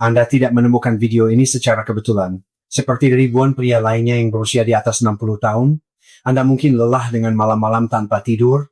Anda tidak menemukan video ini secara kebetulan. Seperti ribuan pria lainnya yang berusia di atas 60 tahun, Anda mungkin lelah dengan malam-malam tanpa tidur,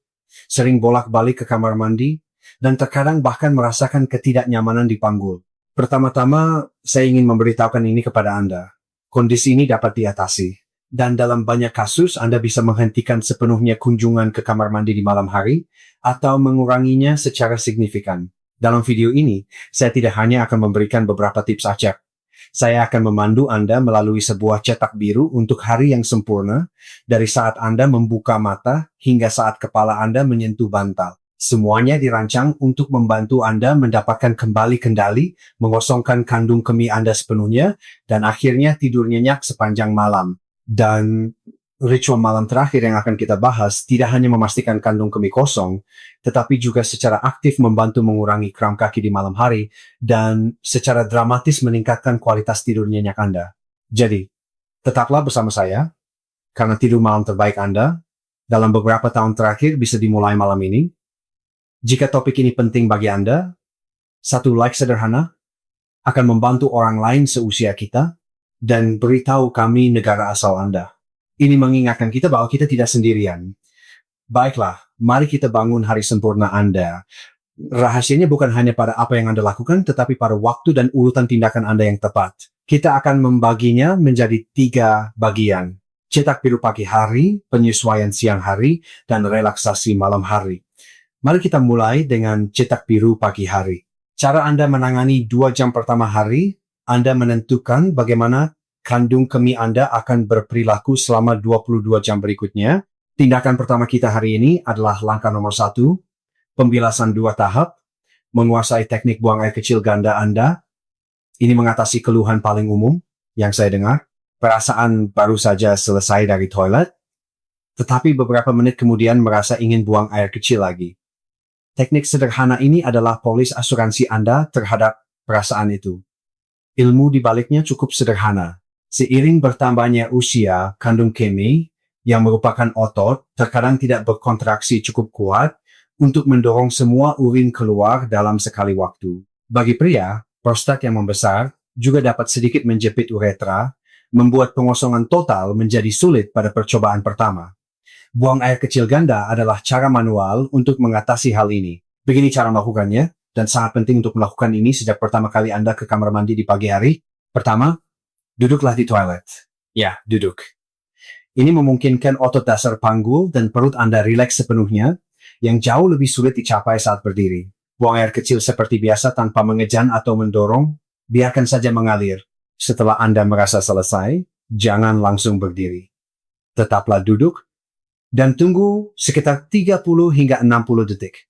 sering bolak-balik ke kamar mandi, dan terkadang bahkan merasakan ketidaknyamanan di panggul. Pertama-tama, saya ingin memberitahukan ini kepada Anda. Kondisi ini dapat diatasi. Dan dalam banyak kasus, Anda bisa menghentikan sepenuhnya kunjungan ke kamar mandi di malam hari, atau menguranginya secara signifikan. Dalam video ini, saya tidak hanya akan memberikan beberapa tips acak. Saya akan memandu Anda melalui sebuah cetak biru untuk hari yang sempurna, dari saat Anda membuka mata hingga saat kepala Anda menyentuh bantal. Semuanya dirancang untuk membantu Anda mendapatkan kembali kendali, mengosongkan kandung kemih Anda sepenuhnya, dan akhirnya tidur nyenyak sepanjang malam. Dan ritual malam terakhir yang akan kita bahas tidak hanya memastikan kandung kemih kosong, tetapi juga secara aktif membantu mengurangi kram kaki di malam hari dan secara dramatis meningkatkan kualitas tidur nyenyak Anda. Jadi, tetaplah bersama saya, karena tidur malam terbaik Anda dalam beberapa tahun terakhir bisa dimulai malam ini. Jika topik ini penting bagi Anda, satu like sederhana akan membantu orang lain seusia kita, dan beritahu kami negara asal Anda. Ini mengingatkan kita bahwa kita tidak sendirian. Baiklah, mari kita bangun hari sempurna Anda. Rahasianya bukan hanya pada apa yang Anda lakukan, tetapi pada waktu dan urutan tindakan Anda yang tepat. Kita akan membaginya menjadi 3 bagian. Cetak biru pagi hari, penyesuaian siang hari, dan relaksasi malam hari. Mari kita mulai dengan cetak biru pagi hari. Cara Anda menangani 2 jam pertama hari, Anda menentukan bagaimana kandung kemih Anda akan berperilaku selama 22 jam berikutnya. Tindakan pertama kita hari ini adalah langkah nomor 1, pembilasan 2 tahap, menguasai teknik buang air kecil ganda Anda. Ini mengatasi keluhan paling umum yang saya dengar. Perasaan baru saja selesai dari toilet, tetapi beberapa menit kemudian merasa ingin buang air kecil lagi. Teknik sederhana ini adalah polis asuransi Anda terhadap perasaan itu. Ilmu di baliknya cukup sederhana. Seiring bertambahnya usia, kandung kemih, yang merupakan otot, terkadang tidak berkontraksi cukup kuat untuk mendorong semua urin keluar dalam sekali waktu. Bagi pria, prostat yang membesar juga dapat sedikit menjepit uretra, membuat pengosongan total menjadi sulit pada percobaan pertama. Buang air kecil ganda adalah cara manual untuk mengatasi hal ini. Begini cara melakukannya, dan sangat penting untuk melakukan ini sejak pertama kali Anda ke kamar mandi di pagi hari. Pertama, duduklah di toilet. Ya, duduk. Ini memungkinkan otot dasar panggul dan perut Anda rileks sepenuhnya, yang jauh lebih sulit dicapai saat berdiri. Buang air kecil seperti biasa tanpa mengejan atau mendorong, biarkan saja mengalir. Setelah Anda merasa selesai, jangan langsung berdiri. Tetaplah duduk, dan tunggu sekitar 30 hingga 60 detik.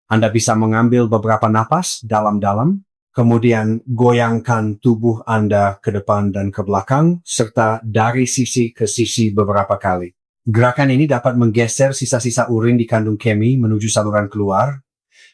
Anda bisa mengambil beberapa napas dalam-dalam, kemudian goyangkan tubuh Anda ke depan dan ke belakang, serta dari sisi ke sisi beberapa kali. Gerakan ini dapat menggeser sisa-sisa urin di kandung kemih menuju saluran keluar.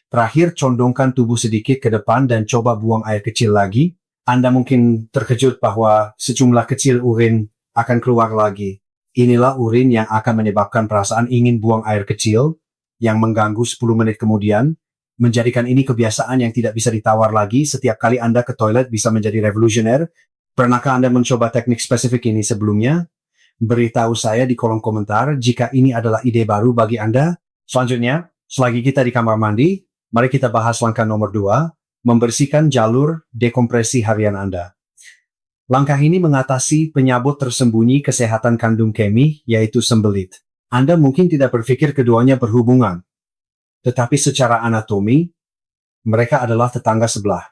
Terakhir, condongkan tubuh sedikit ke depan dan coba buang air kecil lagi. Anda mungkin terkejut bahwa sejumlah kecil urin akan keluar lagi. Inilah urin yang akan menyebabkan perasaan ingin buang air kecil, yang mengganggu 10 menit kemudian. Menjadikan ini kebiasaan yang tidak bisa ditawar lagi setiap kali Anda ke toilet bisa menjadi revolusioner. Pernahkah Anda mencoba teknik spesifik ini sebelumnya? Beritahu saya di kolom komentar jika ini adalah ide baru bagi Anda. Selanjutnya, selagi kita di kamar mandi, mari kita bahas langkah nomor 2, membersihkan jalur dekompresi harian Anda. Langkah ini mengatasi penyabut tersembunyi kesehatan kandung kemih, yaitu sembelit. Anda mungkin tidak berpikir keduanya berhubungan. Tetapi secara anatomi, mereka adalah tetangga sebelah.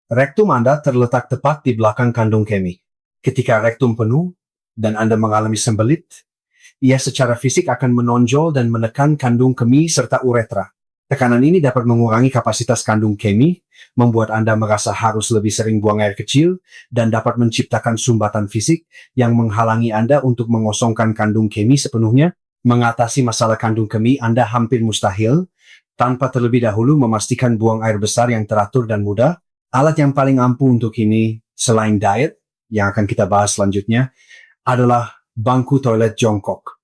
Rektum Anda terletak tepat di belakang kandung kemih. Ketika rektum penuh dan Anda mengalami sembelit, ia secara fisik akan menonjol dan menekan kandung kemih serta uretra. Tekanan ini dapat mengurangi kapasitas kandung kemih, membuat Anda merasa harus lebih sering buang air kecil, dan dapat menciptakan sumbatan fisik yang menghalangi Anda untuk mengosongkan kandung kemih sepenuhnya. Mengatasi masalah kandung kemih Anda hampir mustahil, tanpa terlebih dahulu memastikan buang air besar yang teratur dan mudah. Alat yang paling ampuh untuk ini, selain diet, yang akan kita bahas selanjutnya, adalah bangku toilet jongkok.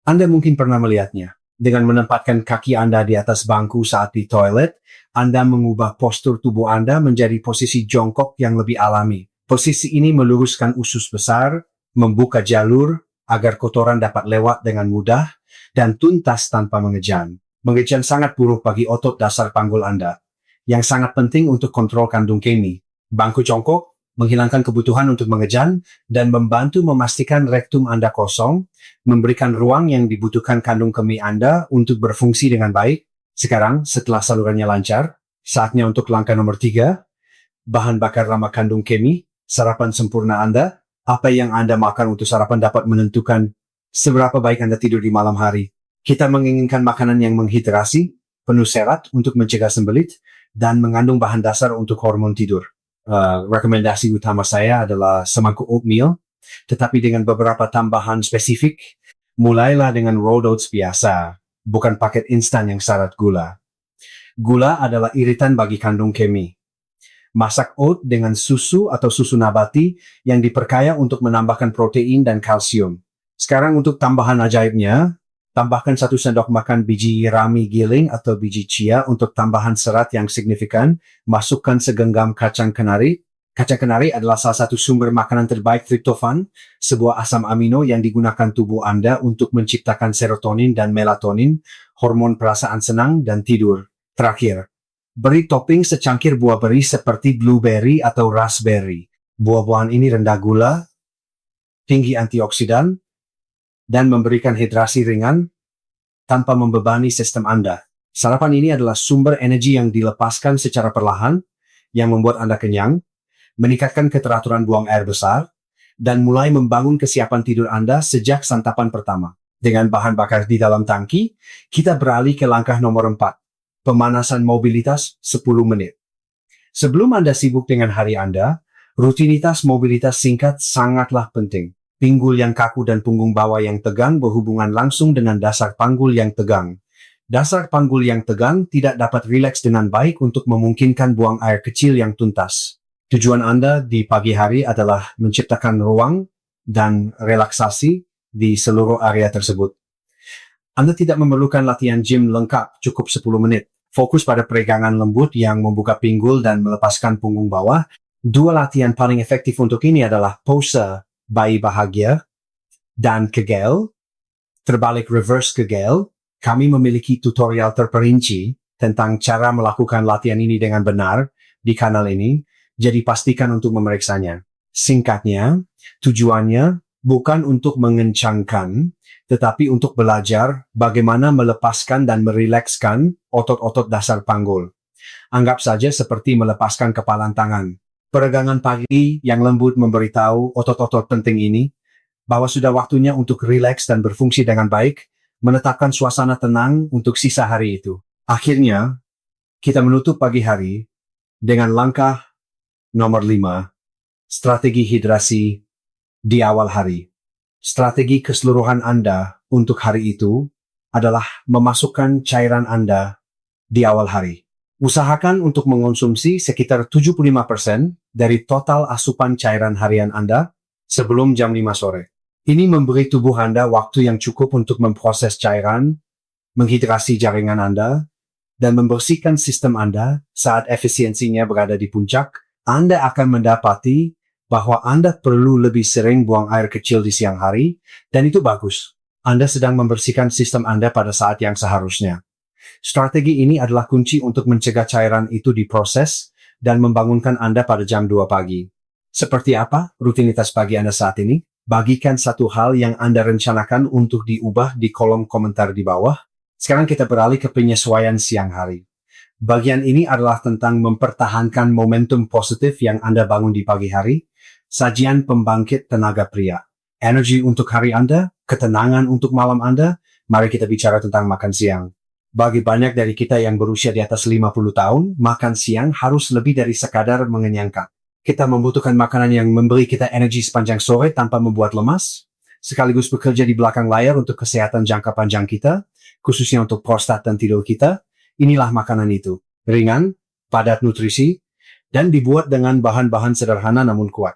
Anda mungkin pernah melihatnya. Dengan menempatkan kaki Anda di atas bangku saat di toilet, Anda mengubah postur tubuh Anda menjadi posisi jongkok yang lebih alami. Posisi ini meluruskan usus besar, membuka jalur agar kotoran dapat lewat dengan mudah dan tuntas tanpa mengejan. Mengejan sangat buruk bagi otot dasar panggul Anda, yang sangat penting untuk kontrol kandung kemih. Bangku jongkok menghilangkan kebutuhan untuk mengejan dan membantu memastikan rektum Anda kosong, memberikan ruang yang dibutuhkan kandung kemih Anda untuk berfungsi dengan baik. Sekarang, setelah salurannya lancar, saatnya untuk langkah nomor 3, bahan bakar ramah kandung kemih, sarapan sempurna Anda. Apa yang Anda makan untuk sarapan dapat menentukan seberapa baik Anda tidur di malam hari. Kita menginginkan makanan yang menghidrasi, penuh serat untuk mencegah sembelit, dan mengandung bahan dasar untuk hormon tidur. Rekomendasi utama saya adalah semangkuk oatmeal, tetapi dengan beberapa tambahan spesifik. Mulailah dengan rolled oats biasa, bukan paket instan yang syarat gula. Gula adalah iritan bagi kandung kemih. Masak oat dengan susu atau susu nabati yang diperkaya untuk menambahkan protein dan kalsium. Sekarang untuk tambahan ajaibnya, tambahkan 1 sendok makan biji rami giling atau biji chia untuk tambahan serat yang signifikan. Masukkan segenggam kacang kenari. Kacang kenari adalah salah satu sumber makanan terbaik triptofan, sebuah asam amino yang digunakan tubuh Anda untuk menciptakan serotonin dan melatonin, hormon perasaan senang dan tidur. Terakhir, beri topping secangkir buah beri seperti blueberry atau raspberry. Buah-buahan ini rendah gula, tinggi antioksidan, dan memberikan hidrasi ringan tanpa membebani sistem Anda. Sarapan ini adalah sumber energi yang dilepaskan secara perlahan, yang membuat Anda kenyang, meningkatkan keteraturan buang air besar, dan mulai membangun kesiapan tidur Anda sejak santapan pertama. Dengan bahan bakar di dalam tangki, kita beralih ke langkah nomor 4. Pemanasan mobilitas 10 menit. Sebelum Anda sibuk dengan hari Anda, rutinitas mobilitas singkat sangatlah penting. Pinggul yang kaku dan punggung bawah yang tegang berhubungan langsung dengan dasar panggul yang tegang. Dasar panggul yang tegang tidak dapat rileks dengan baik untuk memungkinkan buang air kecil yang tuntas. Tujuan Anda di pagi hari adalah menciptakan ruang dan relaksasi di seluruh area tersebut. Anda tidak memerlukan latihan gym lengkap, cukup 10 menit. Fokus pada peregangan lembut yang membuka pinggul dan melepaskan punggung bawah. 2 latihan paling efektif untuk ini adalah pose bayi bahagia dan kegel, terbalik reverse kegel. Kami memiliki tutorial terperinci tentang cara melakukan latihan ini dengan benar di kanal ini, jadi pastikan untuk memeriksanya. Singkatnya, tujuannya bukan untuk mengencangkan, tetapi untuk belajar bagaimana melepaskan dan merilekskan otot-otot dasar panggul. Anggap saja seperti melepaskan kepalan tangan. Peregangan pagi yang lembut memberitahu otot-otot penting ini bahwa sudah waktunya untuk rileks dan berfungsi dengan baik, menetapkan suasana tenang untuk sisa hari itu. Akhirnya, kita menutup pagi hari dengan langkah nomor 5, strategi hidrasi di awal hari. Strategi keseluruhan Anda untuk hari itu adalah memasukkan cairan Anda di awal hari. Usahakan untuk mengonsumsi sekitar 75% dari total asupan cairan harian Anda sebelum jam 5 sore. Ini memberi tubuh Anda waktu yang cukup untuk memproses cairan, menghidrasi jaringan Anda, dan membersihkan sistem Anda. Saat efisiensinya berada di puncak, Anda akan mendapati bahwa Anda perlu lebih sering buang air kecil di siang hari, dan itu bagus. Anda sedang membersihkan sistem Anda pada saat yang seharusnya. Strategi ini adalah kunci untuk mencegah cairan itu diproses dan membangunkan Anda pada jam 2 pagi. Seperti apa rutinitas pagi Anda saat ini? Bagikan satu hal yang Anda rencanakan untuk diubah di kolom komentar di bawah. Sekarang kita beralih ke penyesuaian siang hari. Bagian ini adalah tentang mempertahankan momentum positif yang Anda bangun di pagi hari. Sajian pembangkit tenaga pria. Energi untuk hari Anda, ketenangan untuk malam Anda. Mari kita bicara tentang makan siang. Bagi banyak dari kita yang berusia di atas 50 tahun, makan siang harus lebih dari sekadar mengenyangkan. Kita membutuhkan makanan yang memberi kita energi sepanjang sore tanpa membuat lemas, sekaligus bekerja di belakang layar untuk kesehatan jangka panjang kita, khususnya untuk prostat dan tidur kita. Inilah makanan itu. Ringan, padat nutrisi, dan dibuat dengan bahan-bahan sederhana namun kuat.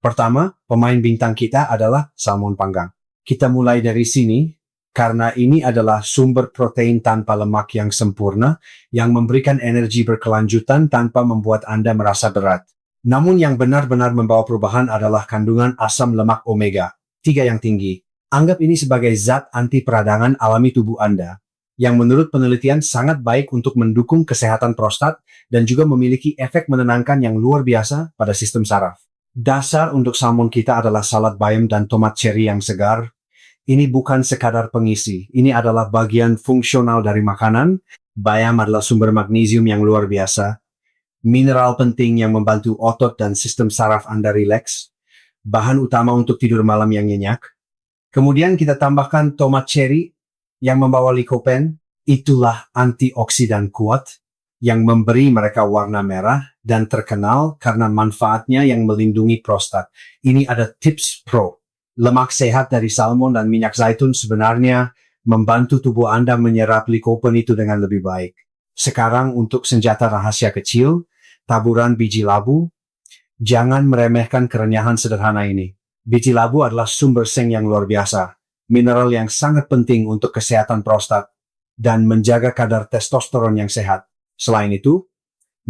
Pertama, pemain bintang kita adalah salmon panggang. Kita mulai dari sini, karena ini adalah sumber protein tanpa lemak yang sempurna yang memberikan energi berkelanjutan tanpa membuat Anda merasa berat. Namun yang benar-benar membawa perubahan adalah kandungan asam lemak omega 3 yang tinggi. Anggap ini sebagai zat anti peradangan alami tubuh Anda, yang menurut penelitian sangat baik untuk mendukung kesehatan prostat dan juga memiliki efek menenangkan yang luar biasa pada sistem saraf. Dasar untuk salmon kita adalah salad bayam dan tomat cherry yang segar. Ini bukan sekadar pengisi, ini adalah bagian fungsional dari makanan. Bayam adalah sumber magnesium yang luar biasa, mineral penting yang membantu otot dan sistem saraf Anda rileks, bahan utama untuk tidur malam yang nyenyak. Kemudian kita tambahkan tomat cherry yang membawa lycopene, itulah antioksidan kuat yang memberi mereka warna merah dan terkenal karena manfaatnya yang melindungi prostat. Ini ada tips pro. Lemak sehat dari salmon dan minyak zaitun sebenarnya membantu tubuh Anda menyerap lycopene itu dengan lebih baik. Sekarang untuk senjata rahasia kecil, taburan biji labu. Jangan meremehkan kerenyahan sederhana ini. Biji labu adalah sumber seng yang luar biasa, mineral yang sangat penting untuk kesehatan prostat dan menjaga kadar testosteron yang sehat. Selain itu,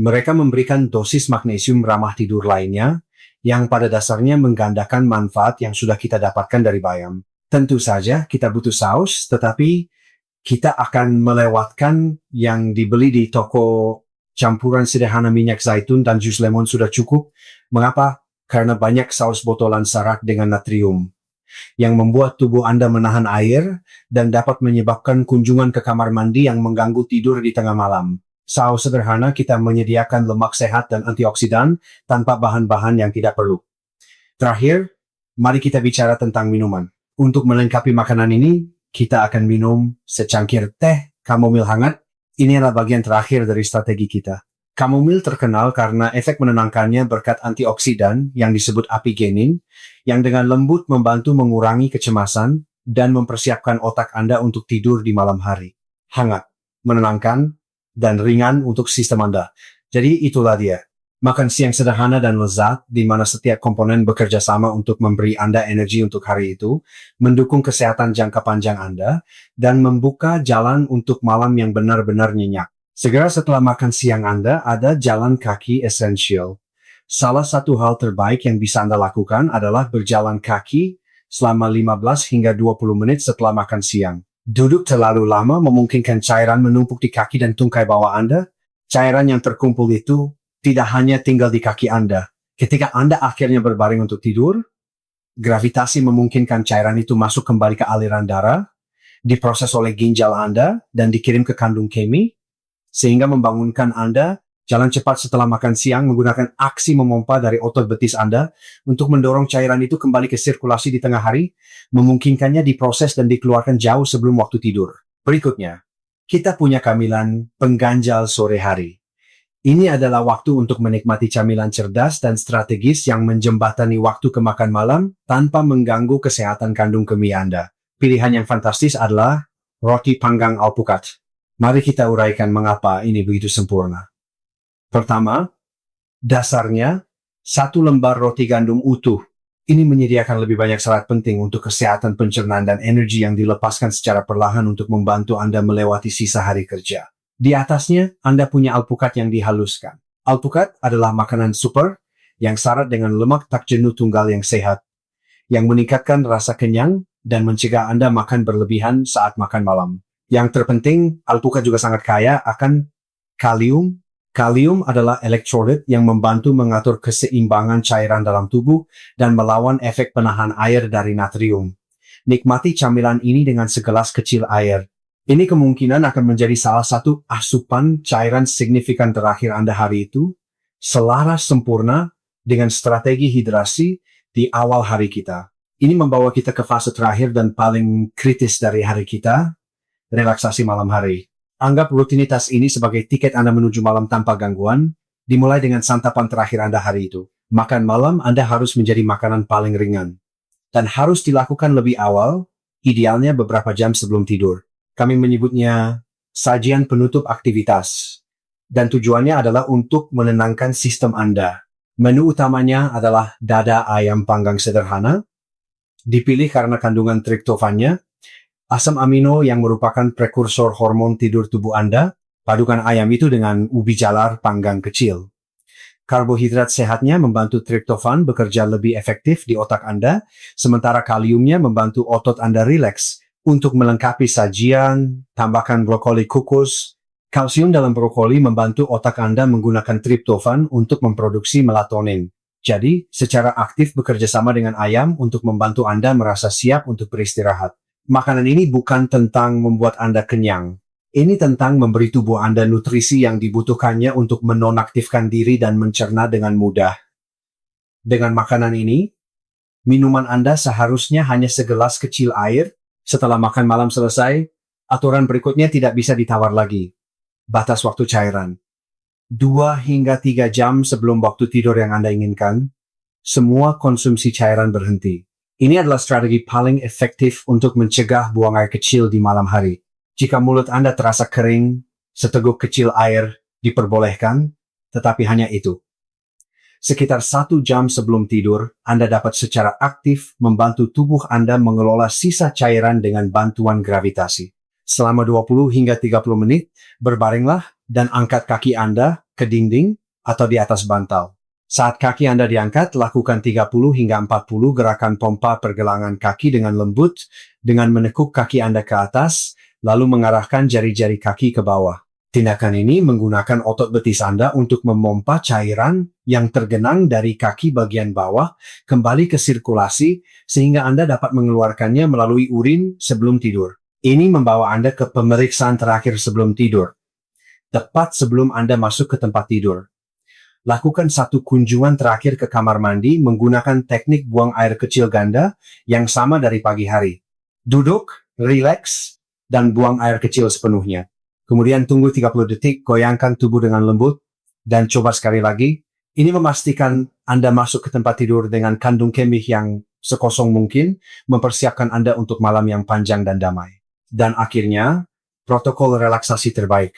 mereka memberikan dosis magnesium ramah tidur lainnya yang pada dasarnya menggandakan manfaat yang sudah kita dapatkan dari bayam. Tentu saja kita butuh saus, tetapi kita akan melewatkan yang dibeli di toko campuran sederhana minyak zaitun dan jus lemon sudah cukup. Mengapa? Karena banyak saus botolan syarat dengan natrium yang membuat tubuh Anda menahan air dan dapat menyebabkan kunjungan ke kamar mandi yang mengganggu tidur di tengah malam. Saus sederhana kita menyediakan lemak sehat dan antioksidan tanpa bahan-bahan yang tidak perlu. Terakhir, mari kita bicara tentang minuman. Untuk melengkapi makanan ini, kita akan minum secangkir teh kamomil hangat. Ini adalah bagian terakhir dari strategi kita. Kamomil terkenal karena efek menenangkannya berkat antioksidan yang disebut apigenin, yang dengan lembut membantu mengurangi kecemasan dan mempersiapkan otak Anda untuk tidur di malam hari. Hangat, menenangkan, dan ringan untuk sistem Anda. Jadi itulah dia. Makan siang sederhana dan lezat, di mana setiap komponen bekerja sama untuk memberi Anda energi untuk hari itu, mendukung kesehatan jangka panjang Anda, dan membuka jalan untuk malam yang benar-benar nyenyak. Segera setelah makan siang Anda, ada jalan kaki esensial. Salah satu hal terbaik yang bisa Anda lakukan adalah berjalan kaki selama 15 hingga 20 menit setelah makan siang. Duduk terlalu lama memungkinkan cairan menumpuk di kaki dan tungkai bawah Anda. Cairan yang terkumpul itu tidak hanya tinggal di kaki Anda. Ketika Anda akhirnya berbaring untuk tidur, gravitasi memungkinkan cairan itu masuk kembali ke aliran darah, diproses oleh ginjal Anda, dan dikirim ke kandung kemih, sehingga membangunkan Anda jalan cepat setelah makan siang menggunakan aksi memompa dari otot betis Anda untuk mendorong cairan itu kembali ke sirkulasi di tengah hari, memungkinkannya diproses dan dikeluarkan jauh sebelum waktu tidur. Berikutnya, kita punya camilan pengganjal sore hari. Ini adalah waktu untuk menikmati camilan cerdas dan strategis yang menjembatani waktu ke makan malam tanpa mengganggu kesehatan kandung kemih Anda. Pilihan yang fantastis adalah roti panggang alpukat. Mari kita uraikan mengapa ini begitu sempurna. Pertama, dasarnya, 1 lembar roti gandum utuh. Ini menyediakan lebih banyak serat penting untuk kesehatan pencernaan dan energi yang dilepaskan secara perlahan untuk membantu Anda melewati sisa hari kerja. Di atasnya, Anda punya alpukat yang dihaluskan. Alpukat adalah makanan super yang syarat dengan lemak tak jenuh tunggal yang sehat, yang meningkatkan rasa kenyang dan mencegah Anda makan berlebihan saat makan malam. Yang terpenting, alpukat juga sangat kaya akan kalium. Kalium adalah elektrolit yang membantu mengatur keseimbangan cairan dalam tubuh dan melawan efek penahan air dari natrium. Nikmati camilan ini dengan segelas kecil air. Ini kemungkinan akan menjadi salah satu asupan cairan signifikan terakhir Anda hari itu, selaras sempurna dengan strategi hidrasi di awal hari kita. Ini membawa kita ke fase terakhir dan paling kritis dari hari kita, relaksasi malam hari. Anggap rutinitas ini sebagai tiket Anda menuju malam tanpa gangguan, dimulai dengan santapan terakhir Anda hari itu. Makan malam Anda harus menjadi makanan paling ringan, dan harus dilakukan lebih awal, idealnya beberapa jam sebelum tidur. Kami menyebutnya sajian penutup aktivitas, dan tujuannya adalah untuk menenangkan sistem Anda. Menu utamanya adalah dada ayam panggang sederhana, dipilih karena kandungan triptofannya, Asam amino yang merupakan prekursor hormon tidur tubuh Anda, padukan ayam itu dengan ubi jalar panggang kecil. Karbohidrat sehatnya membantu triptofan bekerja lebih efektif di otak Anda, sementara kaliumnya membantu otot Anda rileks. Untuk melengkapi sajian, tambahkan brokoli kukus. Kalsium dalam brokoli membantu otak Anda menggunakan triptofan untuk memproduksi melatonin. Jadi, secara aktif bekerja sama dengan ayam untuk membantu Anda merasa siap untuk beristirahat. Makanan ini bukan tentang membuat Anda kenyang. Ini tentang memberi tubuh Anda nutrisi yang dibutuhkannya untuk menonaktifkan diri dan mencerna dengan mudah. Dengan makanan ini, minuman Anda seharusnya hanya segelas kecil air. Setelah makan malam selesai, aturan berikutnya tidak bisa ditawar lagi. Batas waktu cairan. 2 hingga 3 jam sebelum waktu tidur yang Anda inginkan, semua konsumsi cairan berhenti. Ini adalah strategi paling efektif untuk mencegah buang air kecil di malam hari. Jika mulut Anda terasa kering, seteguk kecil air diperbolehkan, tetapi hanya itu. Sekitar 1 jam sebelum tidur, Anda dapat secara aktif membantu tubuh Anda mengelola sisa cairan dengan bantuan gravitasi. Selama 20 hingga 30 menit, berbaringlah dan angkat kaki Anda ke dinding atau di atas bantal. Saat kaki Anda diangkat, lakukan 30 hingga 40 gerakan pompa pergelangan kaki dengan lembut dengan menekuk kaki Anda ke atas, lalu mengarahkan jari-jari kaki ke bawah. Tindakan ini menggunakan otot betis Anda untuk memompa cairan yang tergenang dari kaki bagian bawah kembali ke sirkulasi sehingga Anda dapat mengeluarkannya melalui urin sebelum tidur. Ini membawa Anda ke pemeriksaan terakhir sebelum tidur, tepat sebelum Anda masuk ke tempat tidur. Lakukan satu kunjungan terakhir ke kamar mandi menggunakan teknik buang air kecil ganda yang sama dari pagi hari. Duduk, rileks, dan buang air kecil sepenuhnya. Kemudian tunggu 30 detik, goyangkan tubuh dengan lembut, dan coba sekali lagi. Ini memastikan Anda masuk ke tempat tidur dengan kandung kemih yang sekosong mungkin, mempersiapkan Anda untuk malam yang panjang dan damai. Dan akhirnya, protokol relaksasi terbaik.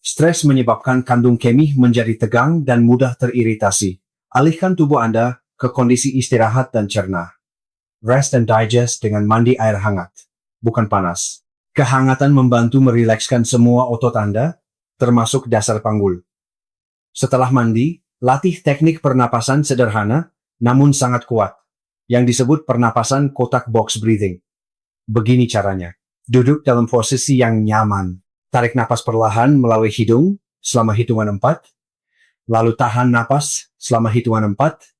Stres menyebabkan kandung kemih menjadi tegang dan mudah teriritasi. Alihkan tubuh Anda ke kondisi istirahat dan cerna. Rest and digest dengan mandi air hangat, bukan panas. Kehangatan membantu merilekskan semua otot Anda, termasuk dasar panggul. Setelah mandi, latih teknik pernapasan sederhana, namun sangat kuat, yang disebut pernapasan kotak box breathing. Begini caranya. Duduk dalam posisi yang nyaman. Tarik napas perlahan melalui hidung selama hitungan 4, lalu tahan napas selama hitungan 4,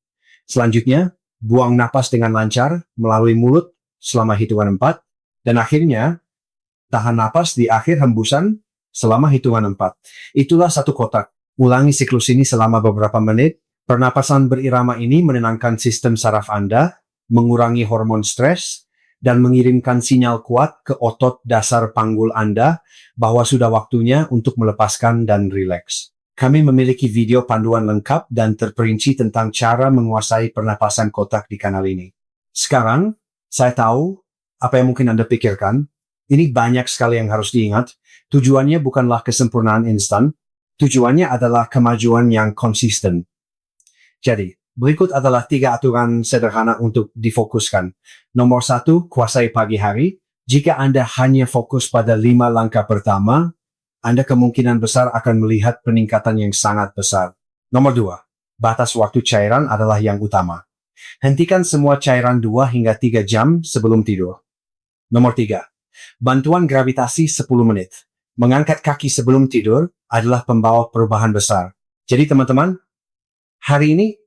selanjutnya buang napas dengan lancar melalui mulut selama hitungan 4, dan akhirnya tahan napas di akhir hembusan selama hitungan 4. Itulah satu kotak. Ulangi siklus ini selama beberapa menit. Pernapasan berirama ini menenangkan sistem saraf Anda, mengurangi hormon stres, dan mengirimkan sinyal kuat ke otot dasar panggul Anda bahwa sudah waktunya untuk melepaskan dan rileks. Kami memiliki video panduan lengkap dan terperinci tentang cara menguasai pernapasan kotak di kanal ini. Sekarang, saya tahu apa yang mungkin Anda pikirkan. Ini banyak sekali yang harus diingat. Tujuannya bukanlah kesempurnaan instan. Tujuannya adalah kemajuan yang konsisten. Jadi, berikut adalah 3 aturan sederhana untuk difokuskan. Nomor 1, kuasai pagi hari. Jika Anda hanya fokus pada 5 langkah pertama, Anda kemungkinan besar akan melihat peningkatan yang sangat besar. Nomor 2, batas waktu cairan adalah yang utama. Hentikan semua cairan 2 hingga 3 jam sebelum tidur. Nomor 3, bantuan gravitasi 10 menit. Mengangkat kaki sebelum tidur adalah pembawa perubahan besar. Jadi teman-teman, hari ini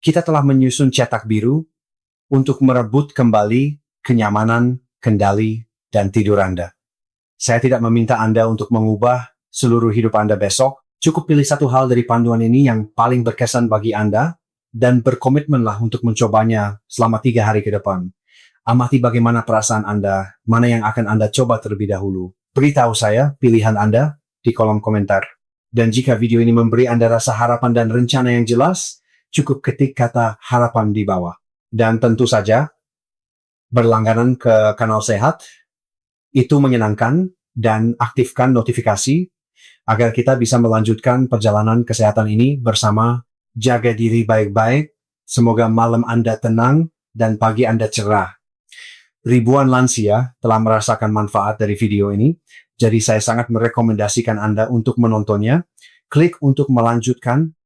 kita telah menyusun cetak biru untuk merebut kembali kenyamanan, kendali, dan tidur Anda. Saya tidak meminta Anda untuk mengubah seluruh hidup Anda besok. Cukup pilih satu hal dari panduan ini yang paling berkesan bagi Anda dan berkomitmenlah untuk mencobanya selama 3 hari ke depan. Amati bagaimana perasaan Anda, mana yang akan Anda coba terlebih dahulu. Beritahu saya pilihan Anda di kolom komentar. Dan jika video ini memberi Anda rasa harapan dan rencana yang jelas, cukup ketik kata harapan di bawah. Dan tentu saja, berlangganan ke kanal Sehat, itu menyenangkan, dan aktifkan notifikasi agar kita bisa melanjutkan perjalanan kesehatan ini bersama. Jaga diri baik-baik, semoga malam Anda tenang dan pagi Anda cerah. Ribuan lansia telah merasakan manfaat dari video ini, jadi saya sangat merekomendasikan Anda untuk menontonnya. Klik untuk melanjutkan